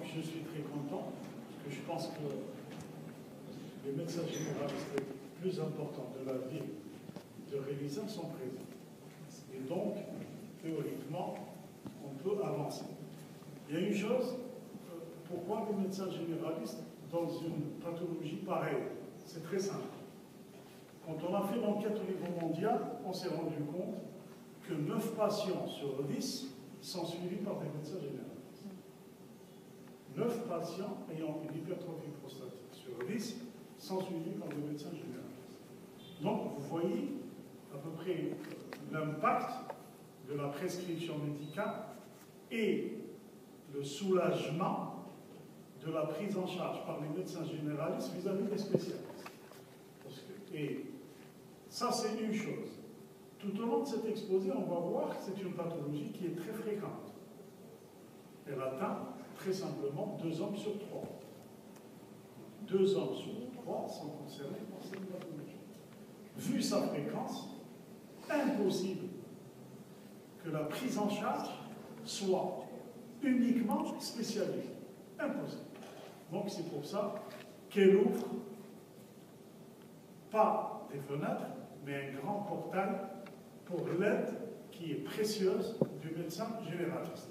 je suis très content, parce que je pense que les médecins généralistes les plus importants de la ville de Révisan sont présents. Et donc, théoriquement, on peut avancer. Il y a une chose, pourquoi les médecins généralistes dans une pathologie pareille? C'est très simple. Quand on a fait l'enquête au niveau mondial, on s'est rendu compte que 9 patients sur 10 sont suivis par des médecins généralistes. 9 patients ayant une hypertrophie prostatique sur 10 sont suivis par des médecins généralistes. Donc, vous voyez à peu près l'impact de la prescription médicale et le soulagement de la prise en charge par les médecins généralistes vis-à-vis des spécialistes. Et ça, c'est une chose. Tout au long de cet exposé, on va voir que c'est une pathologie qui est très fréquente. Elle atteint très simplement 2 hommes sur 3. 2 hommes sur 3 sont concernés par cette pathologie. Vu sa fréquence, impossible que la prise en charge soit uniquement spécialisée. Impossible. Donc c'est pour ça qu'elle ouvre pas des fenêtres, mais un grand portail pour l'aide qui est précieuse du médecin généraliste.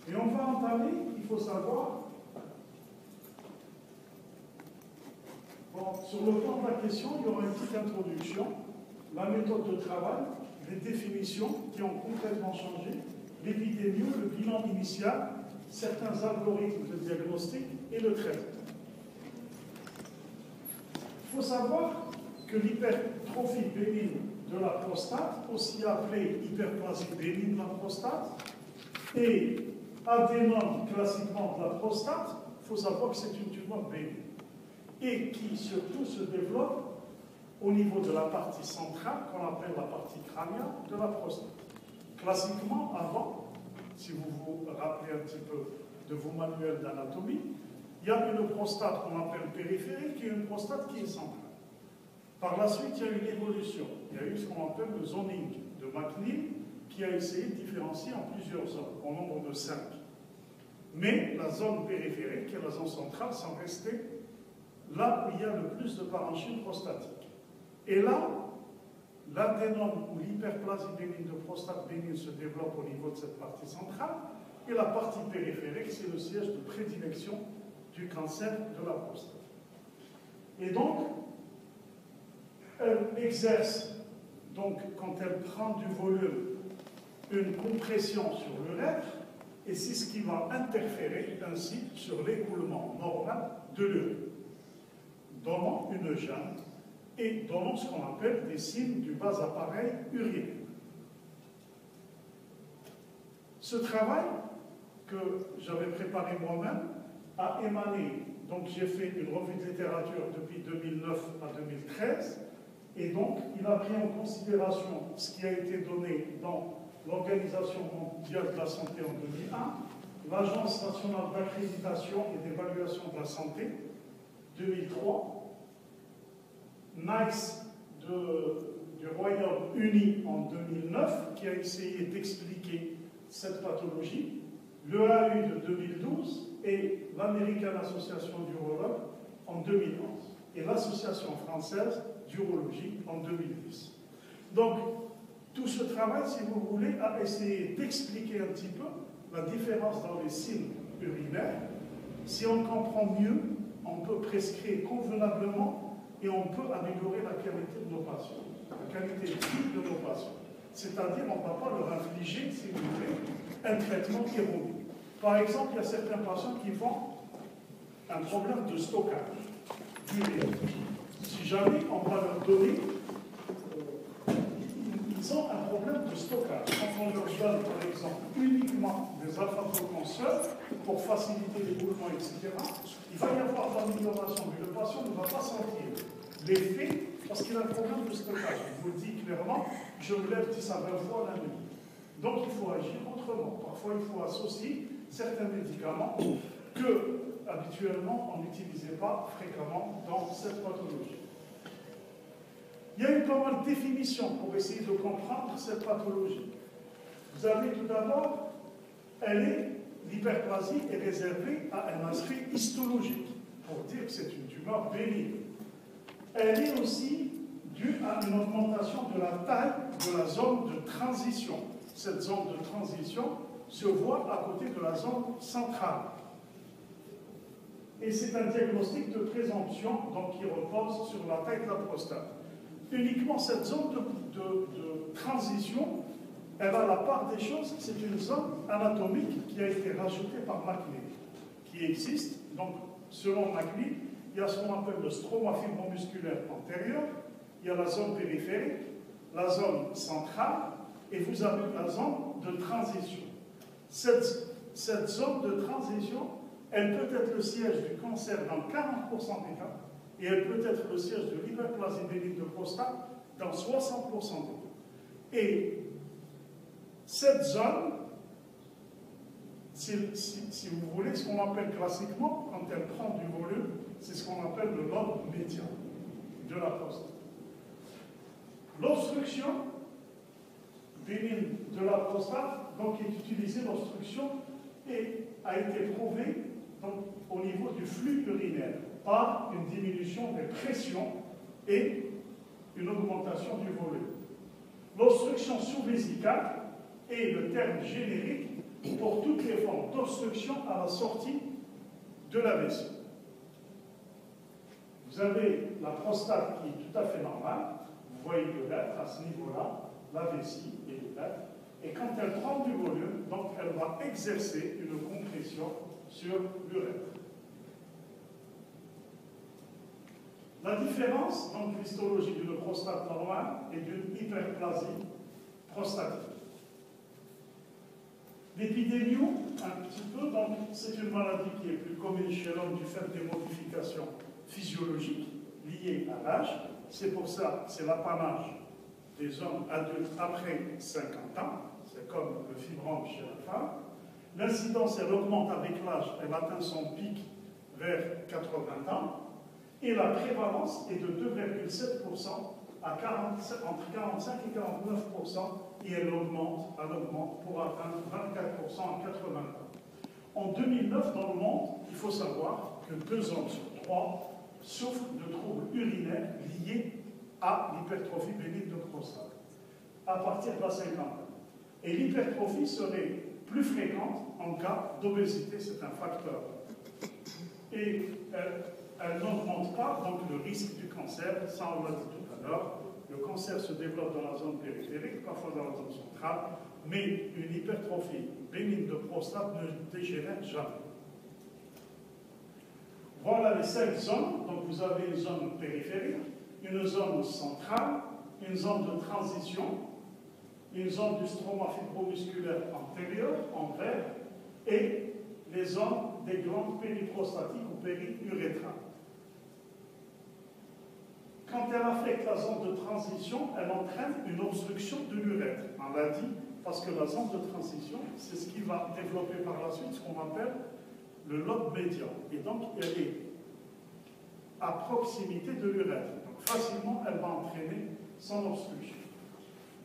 Et on va entamer, il faut savoir, bon, sur le plan de la question, il y aura une petite introduction, la méthode de travail, les définitions qui ont complètement changé, l'épidémie, le bilan initial, certains algorithmes de diagnostic et le traitement. Il faut savoir que l'hypertrophie bénigne de la prostate, aussi appelée hyperplasie bénigne de la prostate, et adénome classiquement de la prostate, il faut savoir que c'est une tumeur bénigne et qui surtout se développe au niveau de la partie centrale, qu'on appelle la partie crânienne de la prostate. Classiquement, avant, si vous vous rappelez un petit peu de vos manuels d'anatomie, il y a une prostate qu'on appelle périphérique et une prostate qui est centrale. Par la suite, il y a eu une évolution. Il y a eu ce qu'on appelle le zoning de McNeil, qui a essayé de différencier en plusieurs zones, au nombre de 5. Mais la zone périphérique et la zone centrale sont restées là où il y a le plus de parenchyme prostatique. Et là, l'adénome ou l'hyperplasie bénigne de prostate bénigne se développe au niveau de cette partie centrale, et la partie périphérique, c'est le siège de prédilection du cancer de la prostate. Et donc, elle exerce, donc, quand elle prend du volume, une compression sur l'urètre, et c'est ce qui va interférer ainsi sur l'écoulement normal de l'urine, donnant une gêne et donnant ce qu'on appelle des signes du bas appareil urinaire. Ce travail que j'avais préparé moi-même a émané, donc j'ai fait une revue de littérature depuis 2009 à 2013, et donc il a pris en considération ce qui a été donné dans l'Organisation mondiale de la santé en 2001, l'Agence nationale d'accréditation et d'évaluation de la santé, 2003, NICE du Royaume-Uni en 2009, qui a essayé d'expliquer cette pathologie, l'EAU de 2012 et l'American Association d'Urologue en 2011, et l'Association française d'urologie en 2010. Donc, tout ce travail, si vous voulez, a essayé d'expliquer un petit peu la différence dans les signes urinaires. Si on comprend mieux, on peut prescrire convenablement et on peut améliorer la qualité de nos patients, la qualité de vie de nos patients. C'est-à-dire, on ne va pas leur infliger, si vous voulez, un traitement erroné. Par exemple, il y a certains patients qui font un problème de stockage d'urine. Si jamais on va leur donner, ils ont un problème de stockage. Quand on leur donne, par exemple, uniquement des alpha-bloquants pour faciliter l'écoulement, etc., il va y avoir de l'amélioration, mais le patient ne va pas sentir l'effet parce qu'il a un problème de stockage. Je vous le dis clairement, je me lève 10 à 20 fois la nuit. Donc il faut agir autrement. Parfois, il faut associer certains médicaments que, habituellement, on n'utilisait pas fréquemment dans cette pathologie. Il y a eu pas mal de définitions pour essayer de comprendre cette pathologie. Vous avez tout d'abord, elle est l'hyperplasie est réservée à un aspect histologique, pour dire que c'est une tumeur bénigne. Elle est aussi due à une augmentation de la taille de la zone de transition. Cette zone de transition se voit à côté de la zone centrale. Et c'est un diagnostic de présomption donc, qui repose sur la taille de la prostate. Uniquement cette zone de transition, elle a la part des choses, c'est une zone anatomique qui a été rajoutée par MacLean, qui existe. Donc, selon MacLean, il y a ce qu'on appelle le stroma fibromusculaire antérieur, il y a la zone périphérique, la zone centrale, et vous avez la zone de transition. Cette zone de transition, elle peut être le siège du cancer dans 40% des cas, et elle peut être le siège de l'hyperplasie bénigne de prostate dans 60% des cas. Et cette zone, si vous voulez, ce qu'on appelle classiquement, quand elle prend du volume, c'est ce qu'on appelle le lobe médian de la prostate. L'obstruction bénigne de la prostate, donc, est utilisée, l'obstruction, et a été prouvée donc, au niveau du flux urinaire par une diminution des pressions et une augmentation du volume. L'obstruction sous-vésicale est le terme générique pour toutes les formes d'obstruction à la sortie de la vessie. Vous avez la prostate qui est tout à fait normale, vous voyez l'urètre à ce niveau-là, la vessie et l'urètre, et quand elle prend du volume, donc elle va exercer une compression sur l'urètre. La différence entre l'histologie d'une prostate normale et d'une hyperplasie prostatique. L'épidémio, un petit peu, donc c'est une maladie qui est plus commune chez l'homme du fait des modifications physiologiques liées à l'âge. C'est pour ça, c'est l'apanage des hommes adultes après 50 ans. C'est comme le fibrome chez la femme. L'incidence, elle augmente avec l'âge, elle atteint son pic vers 80 ans. Et la prévalence est de 2,7% entre 45 et 49%, et elle augmente pour atteindre 24% en 80 ans. En 2009, dans le monde, il faut savoir que 2 hommes sur 3 souffrent de troubles urinaires liés à l'hypertrophie bénigne de prostate, à partir de la 50 ans. Et l'hypertrophie serait plus fréquente en cas d'obésité, c'est un facteur. Et elle n'augmente pas donc le risque du cancer, ça on l'a dit tout à l'heure. Le cancer se développe dans la zone périphérique, parfois dans la zone centrale, mais une hypertrophie bénigne de prostate ne dégénère jamais. Voilà les 5 zones. Donc vous avez une zone périphérique, une zone centrale, une zone de transition, une zone du stroma fibromusculaire antérieur, en vert, et les zones des glandes périprostatiques ou périurétrales. Quand elle affecte la zone de transition, elle entraîne une obstruction de l'urètre. On l'a dit, parce que la zone de transition, c'est ce qui va développer par la suite ce qu'on appelle le lobe médian. Et donc, elle est à proximité de l'urètre. Donc, facilement, elle va entraîner son obstruction.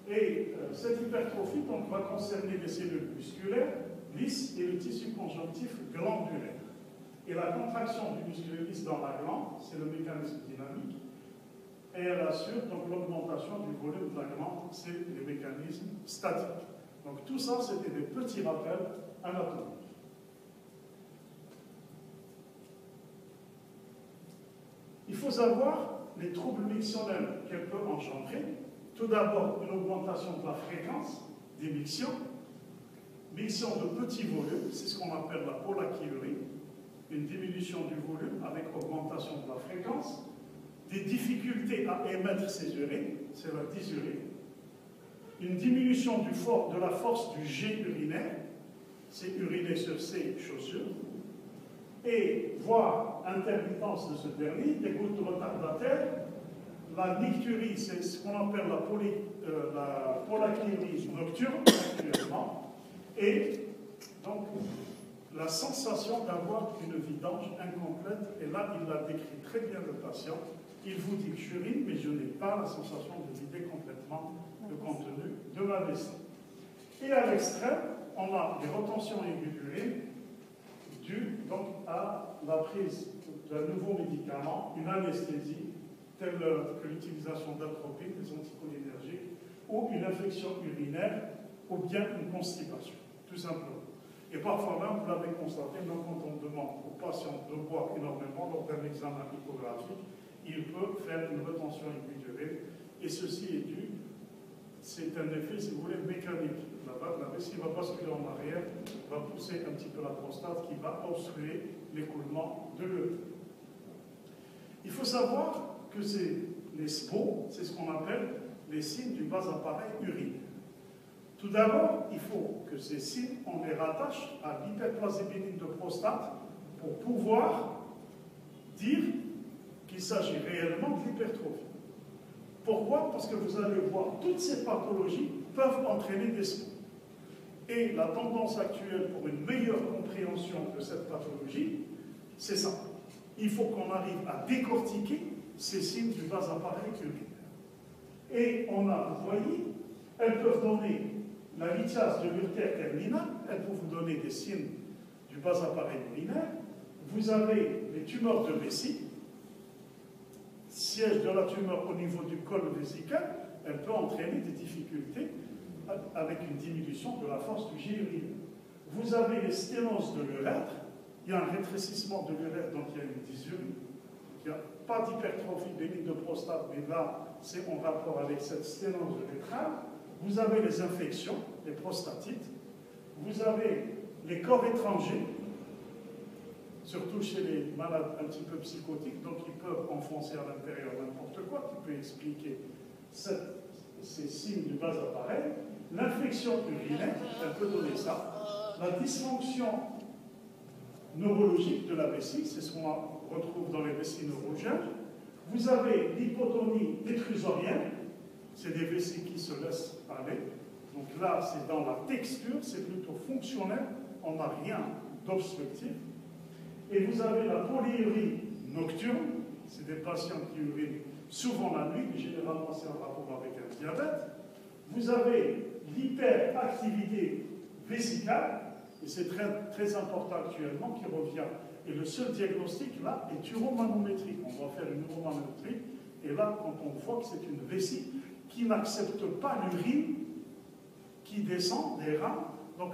Et cette hypertrophie donc, va concerner les cellules musculaires lisses et le tissu conjonctif glandulaire. Et la contraction du muscle lisse dans la glande, c'est le mécanisme dynamique. Et elle assure donc l'augmentation du volume de la glande, c'est les mécanismes statiques. Donc tout ça, c'était des petits rappels anatomiques. Il faut savoir les troubles mictionnels qu'elle peut engendrer. Tout d'abord, une augmentation de la fréquence des mictions. Miction de petits volumes, c'est ce qu'on appelle la polachyurie. Une diminution du volume avec augmentation de la fréquence. Des difficultés à émettre ces urines, c'est la dysurie. Une diminution de la force du jet urinaire, c'est uriner sur ses chaussures. Et voire intermittence de ce dernier, des gouttes retardataires. La nicturie, c'est ce qu'on appelle la polachyurie nocturne, actuellement. Et donc, la sensation d'avoir une vidange incomplète, et là, il l'a décrit très bien le patient. Il vous dit que j'urine, mais je n'ai pas la sensation de vider complètement le contenu de ma vessie. Et à l'extrême, on a des retentions aiguës d'urine donc à la prise d'un nouveau médicament, une anesthésie, telle que l'utilisation d'atropine, des anticholinergiques, ou une infection urinaire, ou bien une constipation, tout simplement. Et parfois même, vous l'avez constaté, même quand on demande au patient de boire énormément lors d'un examen échographique, il peut faire une retention aiguë d'urine, et ceci est dû, c'est un effet, si vous voulez, mécanique. La vessie va basculer en arrière, va pousser un petit peu la prostate qui va obstruer l'écoulement de l'urine. Il faut savoir que les SPO, c'est ce qu'on appelle les signes du bas appareil urinaire. Tout d'abord, il faut que ces signes, on les rattache à l'hyperplasie bénigne de prostate pour pouvoir dire qu'il s'agit réellement de l'hypertrophie. Pourquoi? Parce que vous allez voir, toutes ces pathologies peuvent entraîner des SPO. Et la tendance actuelle pour une meilleure compréhension de cette pathologie, c'est ça. Il faut qu'on arrive à décortiquer ces signes du bas appareil urinaire. Et on a, vous voyez, elles peuvent donner la lithiase de l'urtère terminale, elles peuvent vous donner des signes du bas appareil urinaire. Vous avez les tumeurs de vessie, siège de la tumeur au niveau du col vésical, elle peut entraîner des difficultés avec une diminution de la force du jet urinaire. Vous avez les sténoses de l'urètre, il y a un rétrécissement de l'urètre, donc il y a une dysurie. Il n'y a pas d'hypertrophie bénigne de prostate, mais là, c'est en rapport avec cette sténose urétrale. Vous avez les infections, les prostatites. Vous avez les corps étrangers, surtout chez les malades un petit peu psychotiques, donc ils peuvent enfoncer à l'intérieur n'importe quoi, qui peut expliquer ces signes du bas appareil. L'infection urinaire, elle peut donner ça. La dysfonction neurologique de la vessie, c'est ce qu'on retrouve dans les vessies neurogènes. Vous avez l'hypotonie détrusorienne, c'est des vessies qui se laissent aller. Donc là, c'est dans la texture, c'est plutôt fonctionnel, on n'a rien d'obstructif. Et vous avez la polyurie nocturne, c'est des patients qui urinent souvent la nuit, mais généralement c'est en rapport avec un diabète. Vous avez l'hyperactivité vésicale, et c'est très, très important actuellement, qui revient. Et le seul diagnostic, là, est uromanométrique. On va faire une uromanométrie, et là, quand on voit que c'est une vessie qui n'accepte pas l'urine, qui descend des reins, donc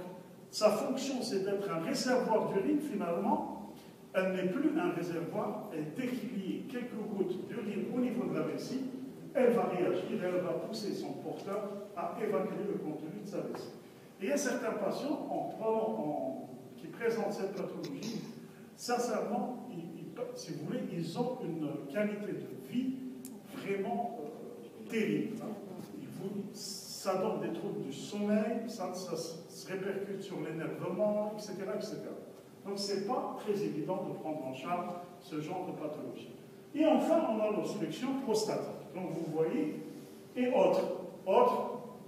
sa fonction, c'est d'être un réservoir d'urine, finalement, elle n'est plus un réservoir, et dès qu'il y a quelques gouttes d'urine au niveau de la vessie, elle va réagir, elle va pousser son porteur à évacuer le contenu de sa vessie. Et il y a certains patients qui présentent cette pathologie, sincèrement, si vous voulez, ils ont une qualité de vie vraiment terrible. Ça donne des troubles du sommeil, ça se répercute sur l'énervement, etc., etc. Donc ce n'est pas très évident de prendre en charge ce genre de pathologie. Et enfin, on a l'obstruction prostatique. Donc vous voyez, et autres,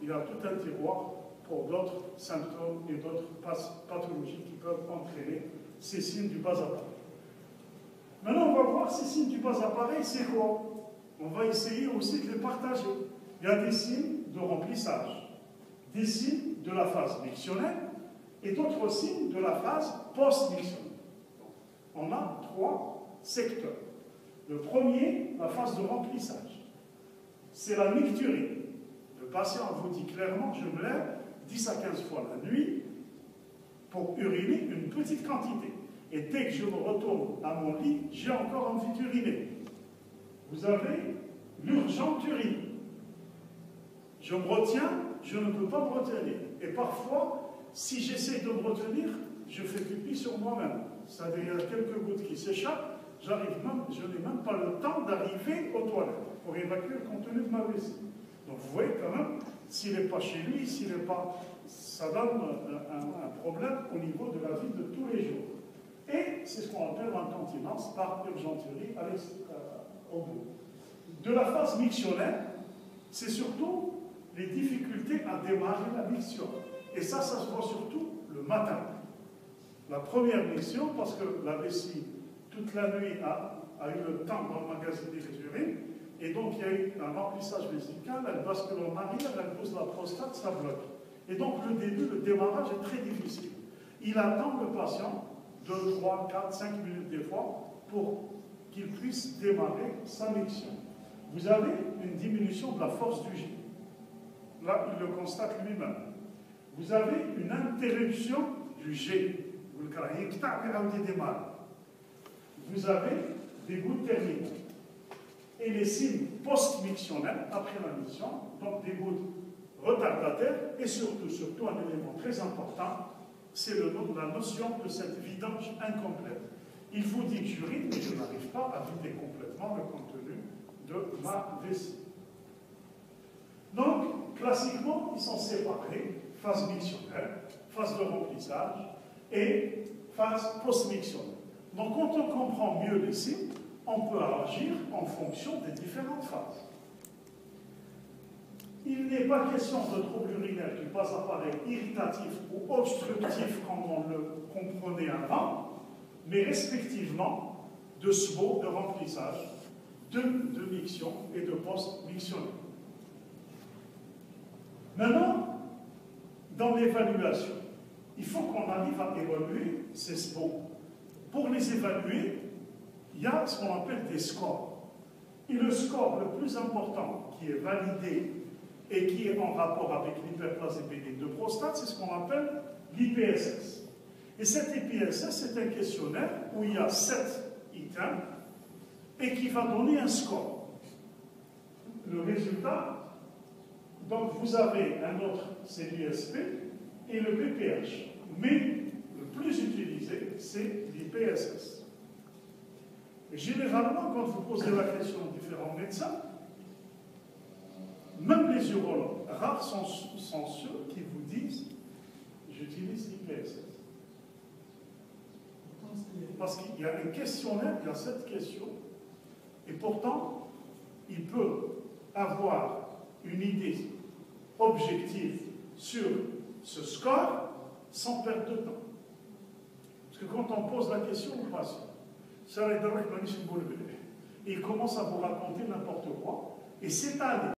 il y a tout un tiroir pour d'autres symptômes et d'autres pathologies qui peuvent entraîner ces signes du bas appareil. Maintenant, on va voir ces signes du bas appareil, c'est quoi? On va essayer aussi de les partager. Il y a des signes de remplissage, des signes de la phase mictionnelle et d'autres signes de la phase post-mictionnelle. On a 3 secteurs. Le premier, la phase de remplissage. C'est la micturine. Le patient vous dit clairement, je me lève 10 à 15 fois la nuit pour uriner une petite quantité. Et dès que je me retourne à mon lit, j'ai encore envie d'uriner. Vous avez l'urgente urine. Je me retiens, je ne peux pas me retenir. Et parfois, si j'essaie de me retenir, je fais pipi sur moi-même. C'est-à-dire, il y a quelques gouttes qui s'échappent, je n'ai même pas le temps d'arriver aux toilettes pour évacuer le contenu de ma vessie. Donc vous voyez quand même, s'il n'est pas chez lui, s'il n'est pas... ça donne un problème au niveau de la vie de tous les jours. Et c'est ce qu'on appelle l'incontinence par urgenturie au bout. De la phase mictionnelle, c'est surtout les difficultés à démarrer la miction. Et ça se voit surtout le matin. La première miction, parce que la vessie, toute la nuit, a eu le temps d'emmagasiner les urines, et donc il y a eu un remplissage vésical, elle bascule en arrière, elle pousse la prostate, ça bloque. Et donc le début, le démarrage est très difficile. Il attend le patient 2, 3, 4, 5 minutes des fois pour qu'il puisse démarrer sa miction. Vous avez une diminution de la force du J. Là, il le constate lui-même. Vous avez une interruption du G. Vous avez des gouttes thermiques. Et les signes post-mictionnels, après la miction, donc des gouttes retardataires, et surtout un élément très important, c'est la notion de cette vidange incomplète. Il vous dit que j'urine, mais je n'arrive pas à vider complètement le contenu de ma vessie. Donc, classiquement, ils sont séparés, phase mictionnelle, phase de remplissage et phase post-mictionnelle. Donc, quand on comprend mieux les signes, on peut agir en fonction des différentes phases. Il n'est pas question de trouble urinaire qui passe appareil irritatif ou obstructif comme on le comprenait avant, mais respectivement de SBO, de remplissage, de miction et de post-mictionnel. Maintenant, dans l'évaluation, il faut qu'on arrive à évaluer ces SBO. Pour les évaluer, il y a ce qu'on appelle des scores. Et le score le plus important qui est validé et qui est en rapport avec l'hyperplasie bénigne de prostate, c'est ce qu'on appelle l'IPSS. Et cet IPSS, c'est un questionnaire où il y a 7 items et qui va donner un score. Le résultat, donc vous avez un autre, c'est l'ISP et le PPH. Mais le plus utilisé, c'est l'IPSS. Et généralement, quand vous posez la question aux différents médecins, même les urologues, rares sont ceux qui vous disent « j'utilise l'IPSS ». Parce qu'il y a un questionnaire, il y a 7 questions, et pourtant, il peut avoir une idée objective sur ce score sans perdre de temps. Parce que quand on pose la question au patient, il commence à vous raconter n'importe quoi, et c'est allé.